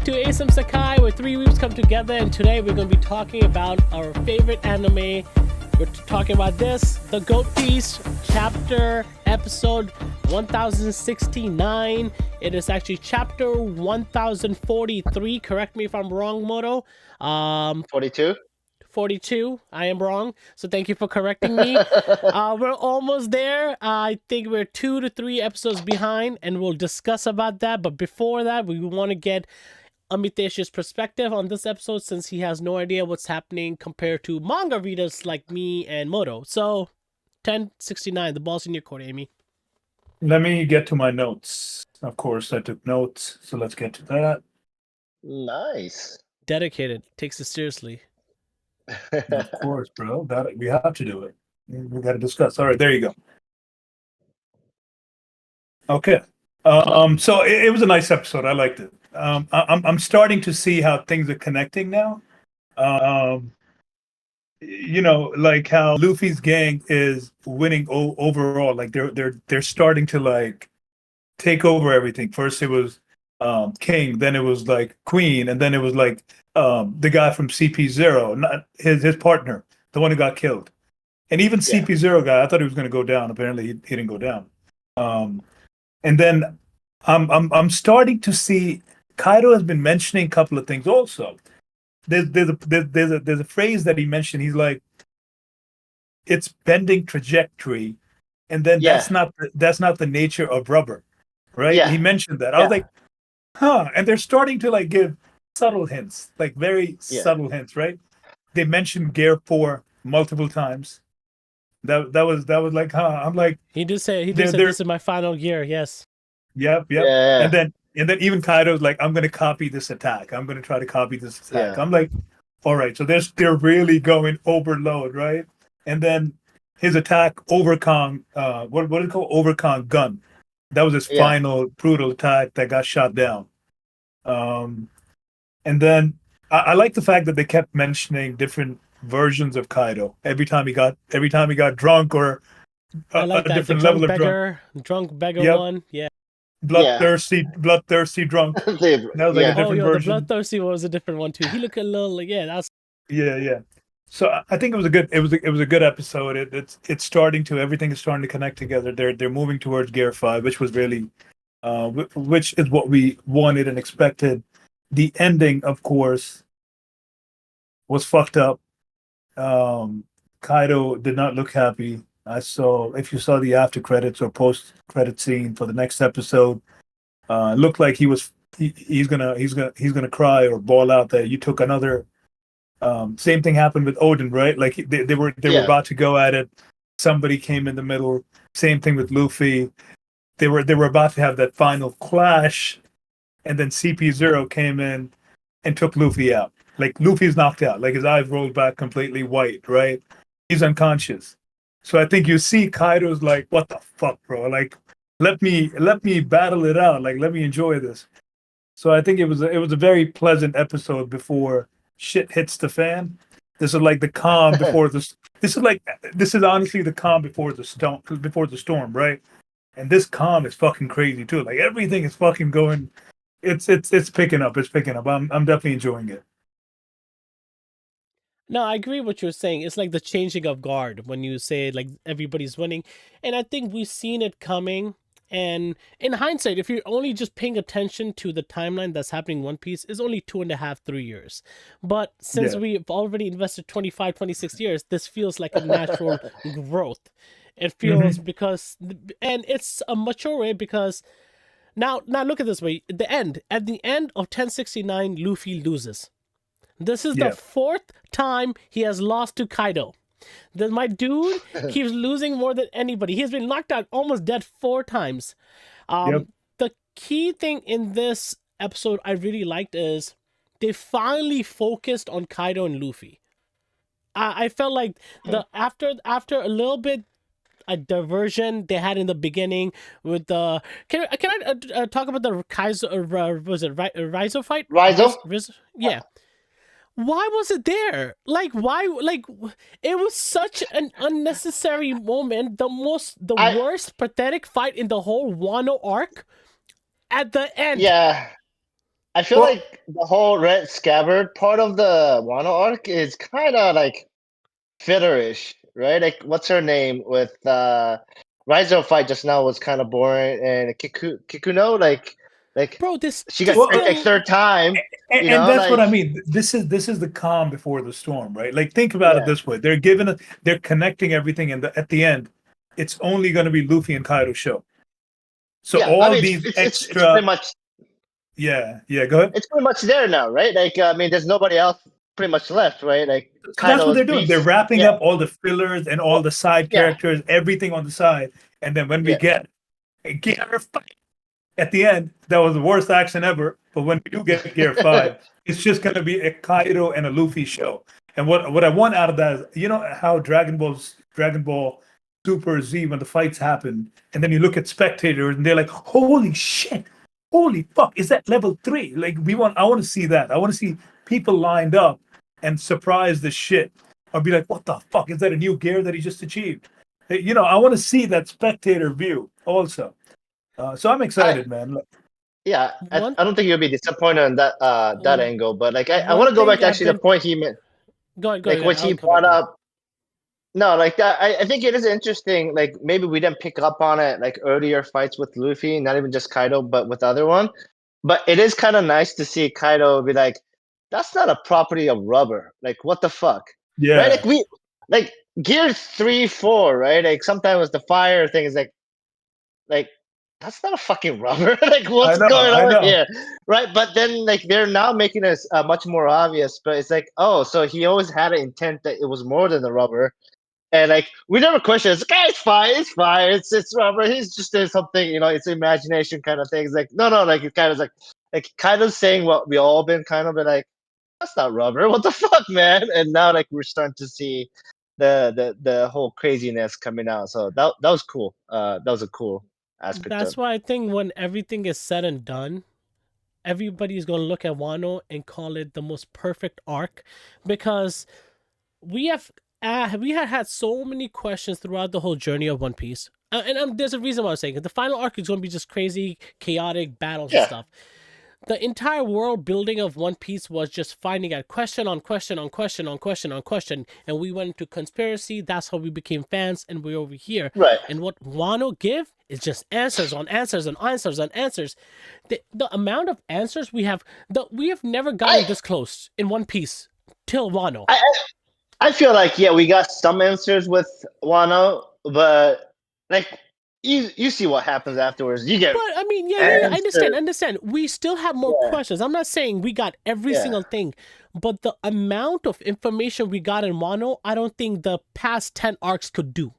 to ASM Sekai, where three weebs come together, and today we're going to be talking about our favorite anime. We're talking about this, The Goat Piece, chapter, episode 1069. It is actually chapter 1043. Correct me if I'm wrong, Moto. 42? 42. I am wrong. So thank you for correcting me. We're almost there. I think we're 2 to 3 episodes behind, and we'll discuss about that. But before that, we want to get Amitesh's perspective on this episode, since he has no idea what's happening compared to manga readers like me and Moto. So 1069, the ball's in your court, Amy. Let me get to my notes. Of course, I took notes, so let's get to that. Nice. Dedicated. Takes it seriously. Of course, bro. That we have to do it. We got to discuss. All right, there you go. Okay. So it was a nice episode. I liked it. I'm starting to see how things are connecting now. Like how Luffy's gang is winning overall. Like they're starting to like take over everything. First it was King, then it was like Queen, and then it was like the guy from CP0, not his partner, the one who got killed. And even CP0 guy, I thought he was going to go down. Apparently, he didn't go down. And then I'm starting to see Kaido has been mentioning a couple of things. Also, there's a phrase that he mentioned. He's like, it's bending trajectory, and then that's not the nature of rubber, right? Yeah. He mentioned that. I was like, huh. And they're starting to like give subtle hints, like very subtle hints, right? They mentioned Gear 4 multiple times. That was like, huh? I'm like, he did say this is my final gear. Yes. Yep. Yeah. And then even Kaido's like, I'm gonna copy this attack. I'm gonna try to copy this attack. Yeah. I'm like, all right. So they're really going overload, right? And then his attack, Overkong, what is it called? Overkong gun. That was his final brutal attack that got shot down. And then I like the fact that they kept mentioning different versions of Kaido every time he got drunk or a different level of drunk beggar one. Yeah. Bloodthirsty drunk. That was like a different version. The bloodthirsty one was a different one too. He looked a little like that's yeah. So I think it was a good episode. It's starting to, everything is starting to connect together. They're moving towards Gear 5, which was really which is what we wanted and expected. The ending, of course, was fucked up. Kaido did not look happy. If you saw the after credits or post credit scene for the next episode, looked like he's gonna cry or bawl out that you took another. Same thing happened with Odin, right? Like they were about to go at it. Somebody came in the middle. Same thing with Luffy. They were about to have that final clash, and then CP0 came in and took Luffy out. Like Luffy's knocked out. Like his eyes rolled back completely white, right? He's unconscious. So I think you see Kaido's like, what the fuck, bro? Like, let me battle it out. Like, let me enjoy this. So I think it was a very pleasant episode before shit hits the fan. This is like the calm before the. This is honestly the calm before the storm, right? And this calm is fucking crazy too. Like everything is fucking going. It's picking up. It's picking up. I'm definitely enjoying it. No, I agree with what you're saying. It's like the changing of guard when you say like everybody's winning. And I think we've seen it coming. And in hindsight, if you're only just paying attention to the timeline that's happening in One Piece, is only 2.5, 3 years. But since we've already invested 25, 26 years, this feels like a natural growth. It feels because, and it's a mature way because now look at this way. At the end of 1069, Luffy loses. This is the 4th time he has lost to Kaido. My dude keeps losing more than anybody. He's been knocked out, almost dead 4 times. The key thing in this episode I really liked is they finally focused on Kaido and Luffy. I felt like after a little bit a diversion they had in the beginning with the can I talk about the Kaizo was it Rizo fight? Rizo? Yeah. Why was it there? Like, why? Like, it was such an unnecessary moment. The worst pathetic fight in the whole Wano arc at the end. Yeah. I feel Well, like the whole Red Scabbard part of the Wano arc is kind of like fillerish, right? Like, what's her name with Raizo fight just now was kind of boring, and Kikuno, like Bro, this she got this well, tricked like still third time, you and know, that's what like I mean. This is the calm before the storm, right? Like think about it yeah, this way: they're connecting everything, and at the end, it's only going to be Luffy and Kaido show. So yeah. I all mean, these it's pretty extra, much yeah, go ahead. there now, right? Like, I mean, there's nobody else pretty much left, right? Like So that's what Kaido's they're doing. They're beast, wrapping yeah, up all the fillers and all well, the side yeah, characters, everything on the side, and then when we yeah. get Gear 5 at the end, that was the worst action ever. But when we do get Gear 5, it's just going to be a Kaido and a Luffy show. And what I want out of that is, you know how Dragon Ball Super Z, when the fights happen, and then you look at spectators and they're like, "Holy shit! Holy fuck! Is that level 3?" Like I want to see that. I want to see people lined up and surprise the shit, or be like, "What the fuck? Is that a new gear that he just achieved?" You know, I want to see that spectator view also. So I'm I excited, man. yeah, one I don't think you'll be disappointed on that angle, but like I one want to go back thing to I've actually the been point he meant, go like ahead. what he I'll come back brought to you. up. No, like that. I think it is interesting. Like maybe we didn't pick up on it like earlier fights with Luffy, not even just Kaido, but with the other one. But it is kind of nice to see Kaido be like, "That's not a property of rubber. Like what the fuck, right? Yeah, Like like Gear 3, 4, right? Like sometimes the fire thing is like that's not a fucking rubber. Like I what's know, going I on know. here, right? But then like they're now making this much more obvious. But it's like, oh, so he always had an intent that it was more than the rubber, and like we never question. It's okay, it's fine, it's fine. It's rubber. He's just doing something, it's imagination kind of thing. It's like no, like it kind of like kind of saying what we all been kind of been like. That's not rubber. What the fuck, man? And now like we're starting to see the whole craziness coming out. So that was cool. That was a cool aspect That's of. why I think when everything is said and done, everybody's going to look at Wano and call it the most perfect arc, because we have we had had so many questions throughout the whole journey of One Piece. There's a reason why I'm saying it. The final arc is going to be just crazy, chaotic battles and Yeah, stuff. The entire world building of One Piece was just finding out question on question on question on question on question, and we went into conspiracy. That's how we became fans, and we're over here. right. And what Wano give is just answers on answers and answers on answers. The amount of answers we have never I gotten this close in One Piece till Wano. I I feel like yeah, we got some answers with Wano, but like you see what happens afterwards. You get But I mean, yeah. I understand, answers. We still have more Yeah, questions. I'm not saying we got every yeah. single thing, but the amount of information we got in Wano, I don't think the past 10 arcs could do.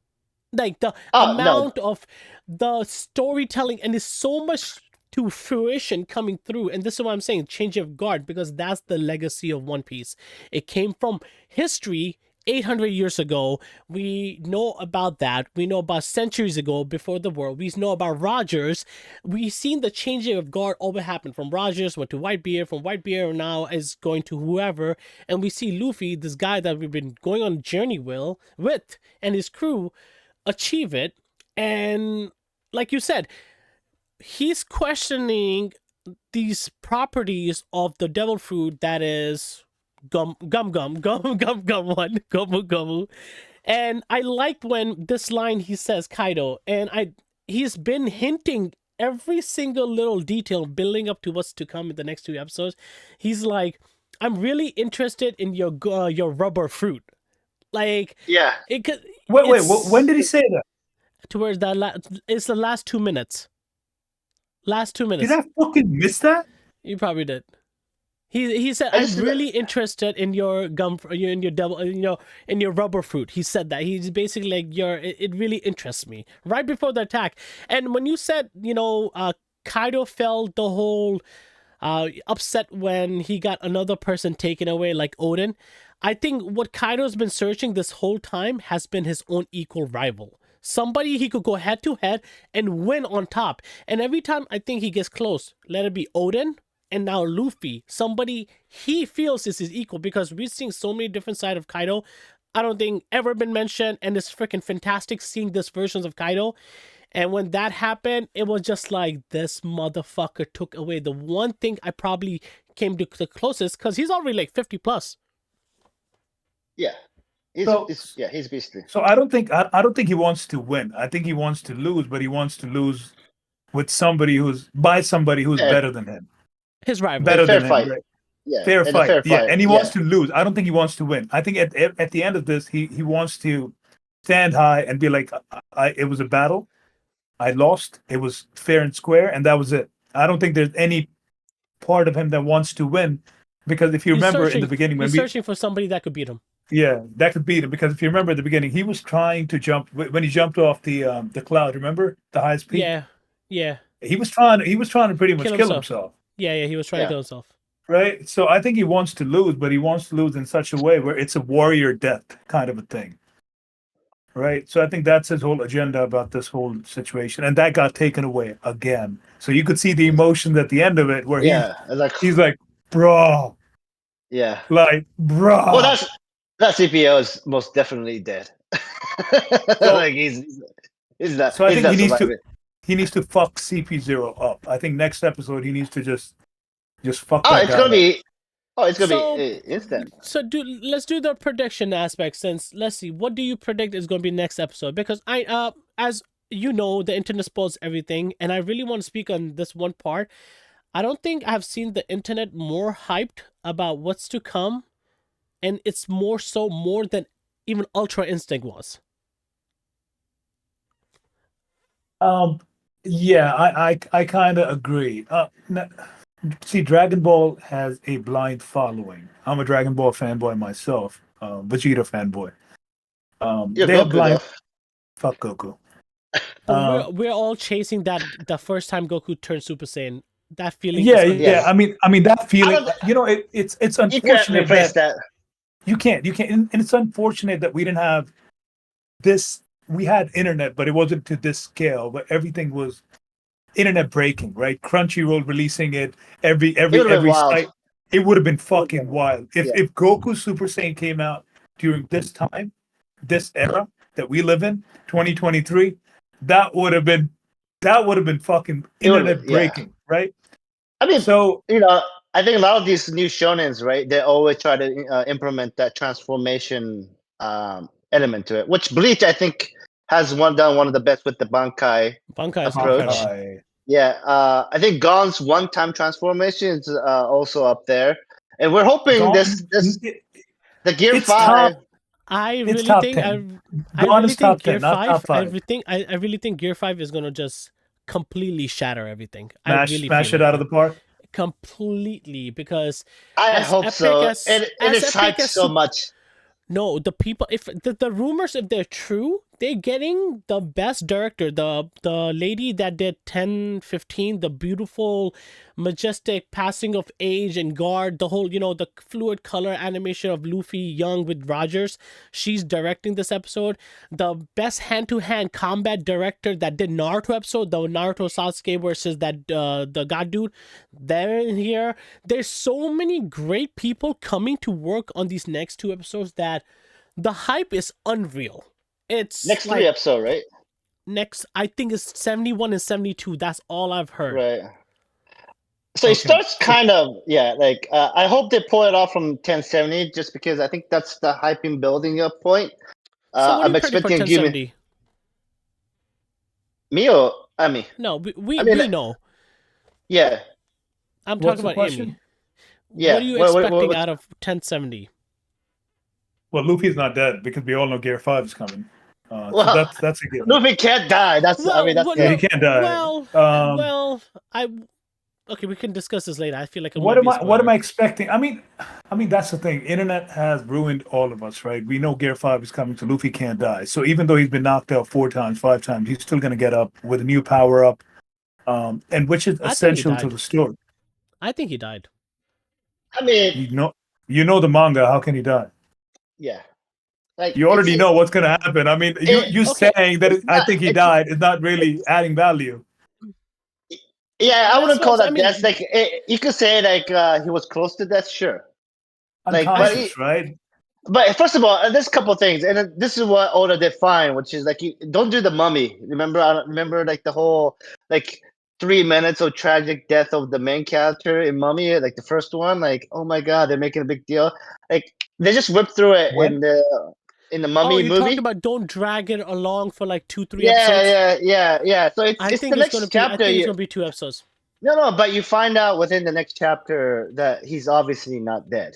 Like the Oh no, amount of the storytelling, and there's so much to fruition coming through. And this is what I'm saying, change of guard, because that's the legacy of One Piece. It came from history 800 years ago. We know about that. We know about centuries ago before the world. We know about Rogers. We've seen the changing of guard over happen. From Rogers went to Whitebeard. From Whitebeard now is going to whoever. And we see Luffy, this guy that we've been going on a journey with, and his crew achieve it. And like you said, he's questioning these properties of the devil fruit that is gum one gomu gomu. And I liked when this line he says Kaido, and he's been hinting every single little detail building up to what's to come in the next 2 episodes. He's like, I'm really interested in your rubber fruit. Like yeah. it could Wait. When it's did he say that? towards it's the last 2 minutes. Last 2 minutes. Did I fucking miss that? You probably did. He said, I I'm just really interested in your gum, in your double, in your rubber fruit. He said that. He's basically like, it really interests me. Right before the attack. And when you said, Kaido felt the whole upset when he got another person taken away, like Odin. I think what Kaido's been searching this whole time has been his own equal rival. Somebody he could go head to head and win on top. And every time I think he gets close, let it be Odin and now Luffy, somebody he feels is his equal, because we've seen so many different sides of Kaido. I don't think ever been mentioned, and it's freaking fantastic seeing these versions of Kaido. And when that happened, it was just like this motherfucker took away the one thing I probably came to the closest because he's already like 50 plus. Yeah. So, He's beastly. so I don't think he wants to win. I think he wants to lose, but he wants to lose with somebody who's Fair. better than him. His rival. Better fair than him, fight. right? Yeah. Fair and a fight. fair Yeah, fight. and he Yeah. wants to lose. I don't think he wants to win. I think at the end of this, he wants to stand high and be like, it was a battle. I lost. It was fair and square, and that was it. I don't think there's any part of him that wants to win, because if you remember in the beginning he's searching for somebody that could beat him. yeah, that could beat him, because if you remember at the beginning, he was trying to jump when he jumped off the cloud. Remember the highest peak? Yeah. He was trying to pretty much kill himself. Yeah, he was trying to kill himself. Right. So I think he wants to lose, but he wants to lose in such a way where it's a warrior death kind of a thing. Right. So I think that's his whole agenda about this whole situation. And that got taken away again. So you could see the emotion at the end of it where he's like, bro. Yeah. Like, bro. Well, that CPO is most definitely dead. Like he's not. So I he's think not he needs to fuck CP0 up. I think next episode he needs to just fuck Oh, that it's guy gonna up. be. Oh, it's gonna be instant. So let's do the prediction aspect. Since let's see, what do you predict is going to be next episode? Because as you know, the internet spoils everything, and I really want to speak on this one part. I don't think I've seen the internet more hyped about what's to come, and it's more than even Ultra Instinct was. Yeah, I kind of agree. See, Dragon Ball has a blind following. I'm a Dragon Ball fanboy myself, Vegeta fanboy. You're they have Goku, blind. though. Fuck Goku. But we're all chasing the first time Goku turned Super Saiyan. That feeling. Yeah. I mean that feeling. You know, it's unfortunate. You can't replace that. You can't, and it's unfortunate that we didn't have this. We had internet, but it wasn't to this scale. But everything was internet breaking, right? Crunchyroll releasing it every site. It would have been fucking wild if Goku Super Saiyan came out during this time, this era that we live in, 2023. That would have been fucking internet breaking, right? I mean, so I think a lot of these new shonens, right? They always try to implement that transformation element to it, which Bleach, I think, has done one of the best with the Bankai approach. Yeah, I think Gon's one-time transformation is also up there, and we're hoping the Gear 5. I really think Gear 5. I really think Gear 5 is gonna just completely shatter everything. Smash it out of the park completely, because I hope so. It excites so much. No, the people, if the rumors, if they're true, they're getting the best director, the lady that did 10-15, the beautiful, majestic passing of age and guard, the whole, the fluid color animation of Luffy young with Rogers. She's directing this episode. The best hand-to-hand combat director that did Naruto episode, the Naruto Sasuke versus that the god dude, they're in here. There's so many great people coming to work on these next two episodes that the hype is unreal. It's next 3 episode, right? Next, I think it's 71 and 72. That's all I've heard. Right. So it starts kind of, I hope they pull it off from 1070, just because I think that's the hyping building up point. So I'm expecting to give me or Amy? No, we know. Yeah. I'm talking about Amy. Yeah. What are you expecting out of 1070? Well, Luffy's not dead, because we all know Gear 5 is coming. So that's a good. Luffy can't die. He can't die. Okay, we can discuss this later. I feel like what am I expecting? I mean that's the thing. Internet has ruined all of us, right? We know Gear 5 is coming, so Luffy can't die. So even though he's been knocked out 4 times, 5 times, he's still gonna get up with a new power up, and which is essential to the story. I think he died. I mean, you know the manga. How can he die? Yeah. You already know what's going to happen. I mean, you saying that I think he died is not really adding value. Yeah, I wouldn't call that death. You could say he was close to death, sure. Unconscious, right? But first of all, there's a couple of things, and this is what Oda did fine, which is like, you don't do the mummy. Remember, I remember like the whole like 3 minutes of tragic death of the main character in Mummy, like the first one. Like, oh my god, they're making a big deal. Like they just whipped through it When? in the Oh, Mummy you talked movie. about don't drag it along for like 2-3 Yeah, episodes. yeah. So I it's the think it's gonna next be. I chapter. think it's You gonna be 2 episodes. no, but you find out within the next chapter that he's obviously not dead,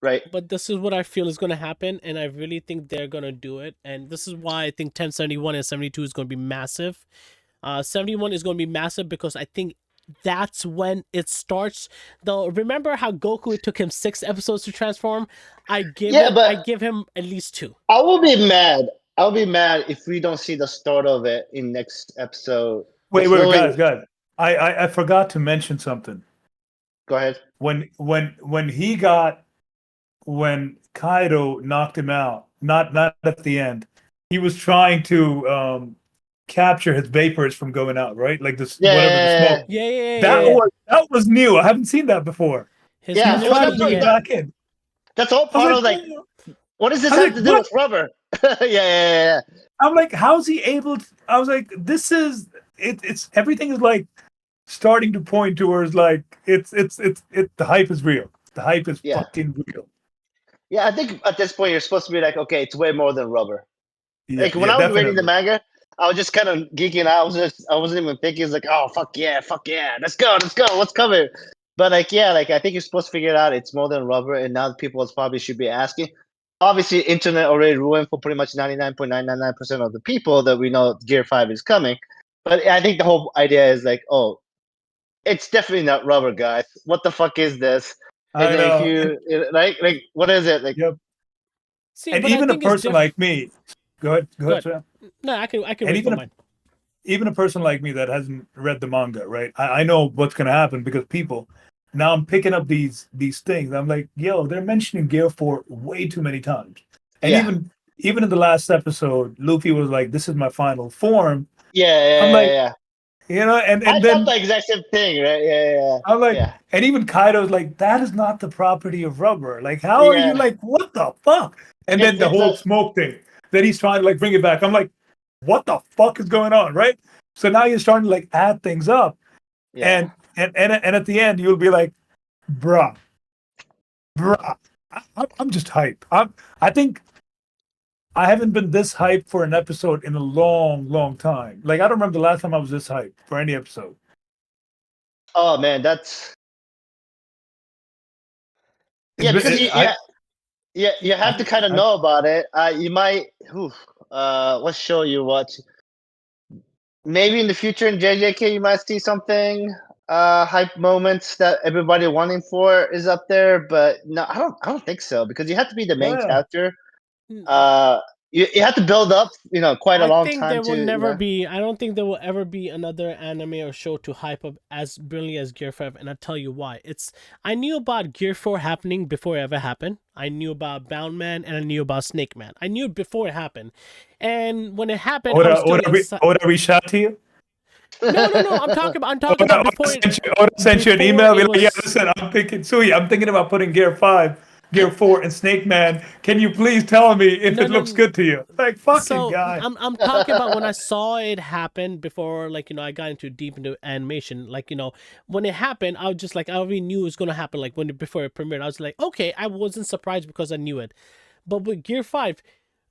right? But this is what I feel is gonna happen, and I really think they're gonna do it. And this is why I think 1071 and 72 is gonna be massive. 71 is gonna be massive because I think that's when it starts. Though, remember how Goku, it took him 6 episodes to transform? Yeah, I but give him at least 2. I will be mad. I'll be mad if we don't see the start of it in next episode. Because Wait, literally, guys. I forgot to mention something. go ahead. When Kaido knocked him out, not at the end, he was trying to capture his vapors from going out, right? Like this, whatever the Yeah, smoke. Yeah. That was new. I haven't seen that before. His He yeah. was Well, trying to manipulating bring it it. back in. that's all I was part of like, like, what does this I was have like, to do what? with rubber? Yeah. I'm like, how's he able to, I was like, this is it, it's everything is like starting to point towards like the hype is real. The hype is Yeah. fucking real. Yeah, I think at this point you're supposed to be like, okay, it's way more than rubber. Like when Yeah, I was reading the definitely. manga, I was just kind of geeking out. I wasn't even thinking. It's like, oh fuck yeah, let's go, what's coming? But like, yeah, like I think you're supposed to figure it out. It's more than rubber, and now people probably should be asking. Obviously, internet already ruined for pretty much 99.999% of the people that we know Gear 5 is coming. But I think the whole idea is like, oh, it's definitely not rubber, guys. What the fuck is this? And I then if know. you like, what is it? Like, Yep. See, And but I even a think it's person different. like me, go ahead, Good. Sam. No, I can And wait for mine. even a person like me that hasn't read the manga, right? I know what's gonna happen because people now I'm picking up these things. I'm like, yo, they're mentioning Gear 4 way too many times. And yeah, even in the last episode, Luffy was like, this is my final form. yeah, I'm yeah, yeah. like, yeah. and I felt then the exact same thing, right? Yeah, I'm like, yeah, and even Kaido's like, that is not the property of rubber. Like, how are you yeah. like, what the fuck? And then the It's whole a smoke thing that he's trying to like bring it back. I'm like, what the fuck is going on, right? So now you're starting to like add things up, yeah, and at the end you'll be like, bruh, I'm just hyped. I think I haven't been this hyped for an episode in a long time. Like I don't remember the last time I was this hyped for any episode. Oh man, that's It's yeah. been, Because you I, have to kind of I know about it. You might. What show you watch? Maybe in the future in JJK you might see something. Hype moments that everybody wanting for is up there, but no, I don't think so because you have to be the main yeah. character. Uh, you have to build up, quite a I long think time there will to. never be. I don't think there will ever be another anime or show to hype up as brilliantly as Gear 5, and I'll tell you why. I knew about Gear 4 happening before it ever happened. I knew about Boundman and I knew about Snakeman. I knew it before it happened, and when it happened, I was still inside. Oda reached out to you? No. I'm talking about before it. Oda sent you an Before email. Be it like, yeah, was. listen, I'm thinking, Suya, I'm thinking about putting Gear 5, Gear 4, and Snake Man. Can you please tell me if No, it looks no. good to you? Like, fucking So guy. I'm talking about when I saw it happen before, like, I got into deep into animation. Like, when it happened, I was just like, I already knew it was gonna happen. Like before it premiered, I was like, okay, I wasn't surprised because I knew it. But with Gear 5,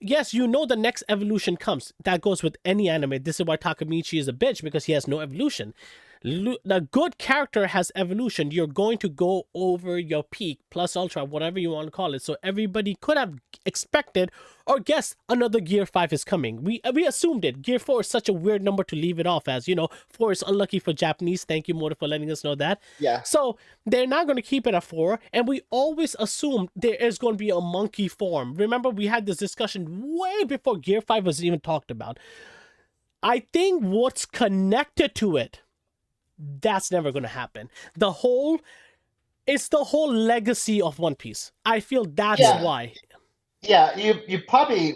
yes, the next evolution comes. That goes with any anime. This is why Takamichi is a bitch, because he has no evolution. The good character has evolution. You're going to go over your peak, plus ultra, whatever you want to call it. So everybody could have expected or guessed another Gear 5 is coming. We assumed it. Gear 4 is such a weird number to leave it off as. 4 is unlucky for Japanese. Thank you, Mota, for letting us know that. Yeah, So they're not going to keep it at 4, and we always assumed there is going to be a monkey form. Remember, we had this discussion way before Gear 5 was even talked about. I think what's connected to it, that's never going to happen. It's the whole legacy of One Piece. I feel that's yeah, why. yeah. You probably.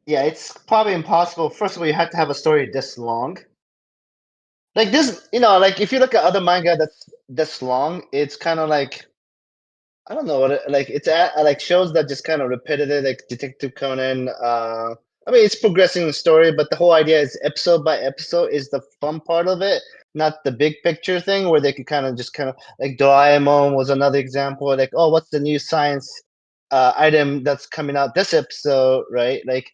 Yeah, it's probably impossible. First of all, you have to have a story this long. Like this, like if you look at other manga that's this long, it's kind of like I don't know what like like shows that just kind of repetitive, like Detective Conan. I mean, it's progressing the story, but the whole idea is episode by episode is the fun part of it, not the big picture thing where they could kind of like Doraemon was another example. Like, oh, what's the new science item that's coming out this episode, right? Like,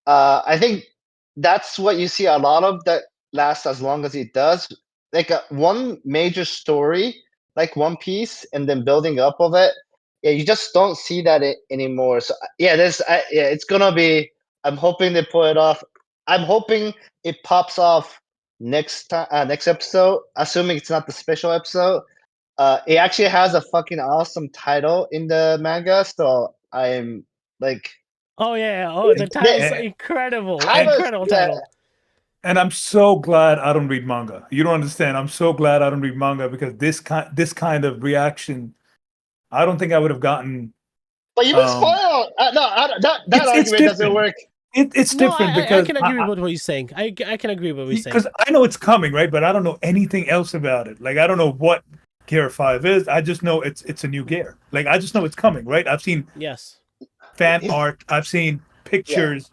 I think that's what you see a lot of that lasts as long as it does. Like one major story, like One Piece, and then building up of it. Yeah, you just don't see that anymore. So yeah, yeah, it's gonna be. I'm hoping they pull it off. I'm hoping it pops off next time, next episode. Assuming it's not the special episode. It actually has a fucking awesome title in the manga, so I'm like, Oh yeah, oh the title's And, incredible, titles, incredible yeah, title. and I'm so glad I don't read manga. You don't understand. I'm so glad I don't read manga because this kind of reaction, I don't think I would have gotten. but you've been Um, spoiled. No, that it's argument doesn't different. work. It's No, different I because can agree with what you're saying. I can agree with what you're saying. because I know it's coming, right? But I don't know anything else about it. Like I don't know what Gear 5 is. I just know it's a new gear. Like I just know it's coming, right? I've seen Yes, fan art, I've seen Yeah, pictures,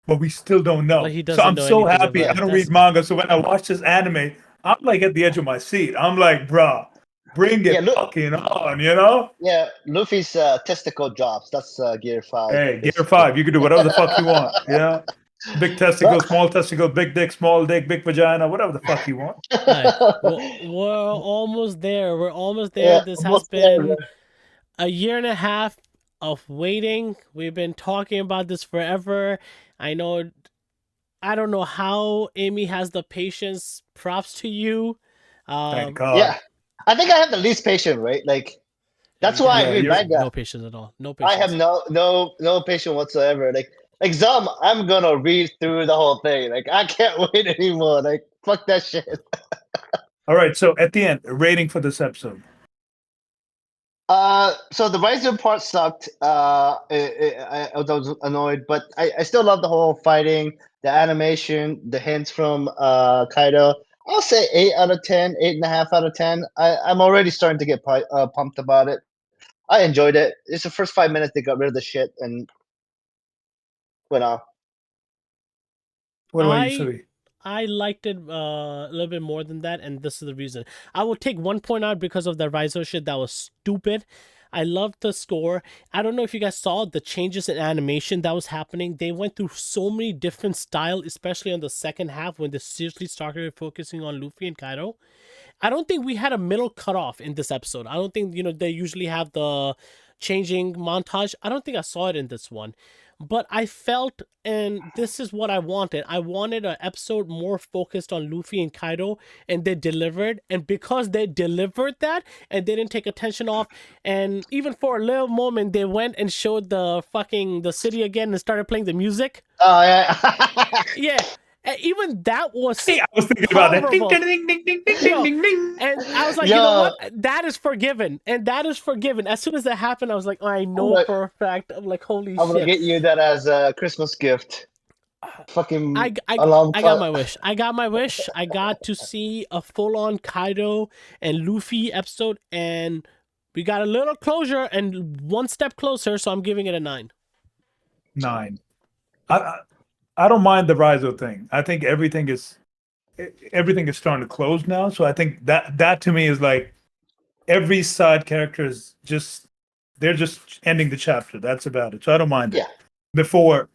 but we still don't but know. he So doesn't I'm know so anything happy. about I it. don't That's read manga. So when I watch this anime, I'm like at the edge of my seat. I'm like, bruh, bring yeah. it fucking on, you know? Yeah. Luffy's testicle drops. That's Gear 5, Hey, Gear basically. 5, you can do whatever the fuck you want. Yeah. Big testicle, big dick, small dick, big vagina, whatever the fuck you want. Hi. Well, we're almost there. We're almost there. Yeah, This has almost there, bro. been a year and a half of waiting. We've been talking about this forever. I know. I don't know how Amy has the patience. Props to you. Thank Yeah, God. I think I have the least patience, right? Like Yeah, that's you why got I Yeah, read you're manga. no patience at all. No I have patience. no patience whatsoever. Like Zum, I'm gonna read through the whole thing. Like I can't wait anymore. Like fuck that shit. all right. So at the end, rating for this episode. So the Ryzen part sucked. I was annoyed, but I still love the whole fighting, the animation, the hints from Kaido. I'll say 8 out of 10, 8.5 out of 10. I'm already starting to get pumped about it. I enjoyed it. It's the first 5 minutes they got rid of the shit and went off. What about you, I Sui? I liked it a little bit more than that, and this is the reason. I will take 1 point out because of the Rizo shit that was stupid. I loved the score. I don't know if you guys saw the changes in animation that was happening. They went through so many different styles, especially on the second half when they seriously started focusing on Luffy and Kaido. I don't think we had a middle cutoff in this episode. I don't think, they usually have the changing montage. I don't think I saw it in this one. But I felt, and this is what I wanted an episode more focused on Luffy and Kaido, and they delivered. And because they delivered that, and they didn't take attention off, and even for a little moment, they went and showed the city again and started playing the music. Oh yeah. Yeah, and even that was Hey, I was thinking about that. Ding, horrible. ding, ding, ding, ding, ding, Yo, ding, ding. and I was like, you know Yo, what? That is forgiven. And that is forgiven. As soon as that happened, I was like, oh, I I'm know gonna, for a fact. I'm like, holy I'm gonna shit. get you that as a Christmas gift. Fucking I, I, alarm I got clock. my wish. I got my wish. I got to see a full-on Kaido and Luffy episode, and we got a little closure and one step closer, so I'm giving it a 9. 9. I don't mind the Rizo thing. I think everything is starting to close now. So I think that to me is like every side character is just they're just ending the chapter. That's about it. So I don't mind it. Yeah. Before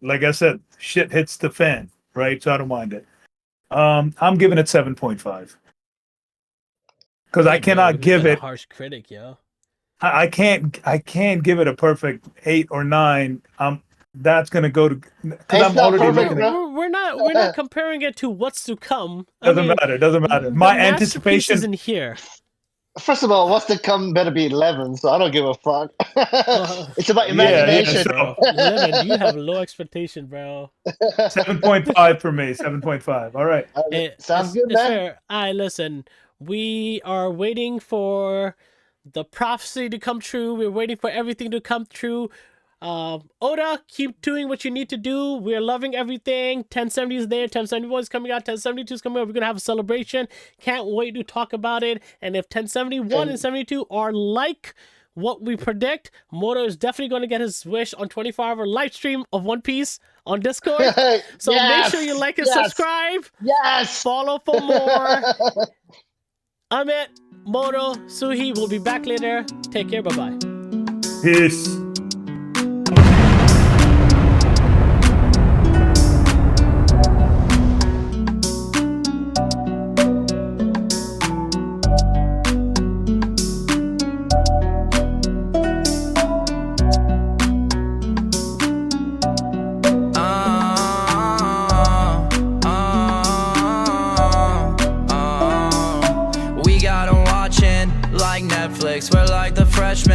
like I said, shit hits the fan, right? So I don't mind it. I'm giving it 7.5. Because I cannot You've give been a it harsh critic, yo. I can't give it a perfect 8 or 9. That's gonna go to because It's I'm not already perfect, looking at bro. We're not comparing it to what's to come. doesn't matter, doesn't matter. The My masterpiece is anticipation in here. First of all, what's to come better be 11, so I don't give a fuck. Well, It's about yeah, imagination. so 11. You have low expectation, bro. 7.5 for me, 7.5. All right. Sounds good, It's man. fair. Listen. We are waiting for the prophecy to come true. We're waiting for everything to come true. Oda, keep doing what you need to do. We're loving everything. 1070 is there. 1071 is coming out. 1072 is coming out. We're gonna have a celebration. Can't wait to talk about it. And if 1071 and 72 are like what we predict, Moto is definitely going to get his wish on 24-hour live stream of One Piece on Discord. So make sure you like and subscribe. Yes. Follow for more. Amit, Moto, Suhi will be back later. Take care. Bye-bye. Peace.